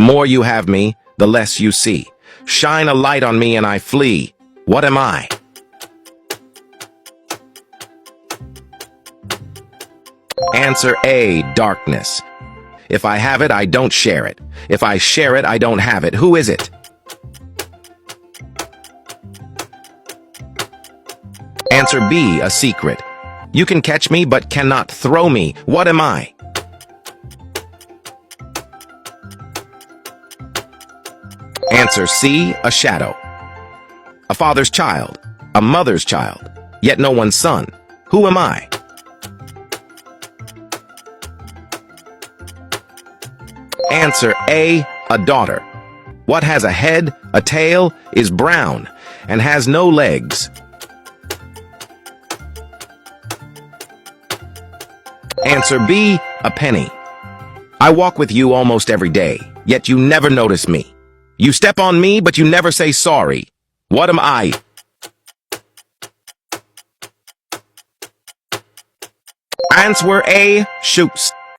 More you have me, the less you see. Shine a light on me and I flee. What am I? Answer A, darkness. If I have it, I don't share it. If I share it, I don't have it. Who is it? Answer B, a secret. You can catch me but cannot throw me. What am I? Answer C, a shadow. A father's child, a mother's child, yet no one's son. Who am I? Answer A, a daughter. What has a head, a tail, is brown, and has no legs? Answer B, a penny. I walk with you almost every day, yet you never notice me. You step on me, but you never say sorry. What am I? Answer A, shoes.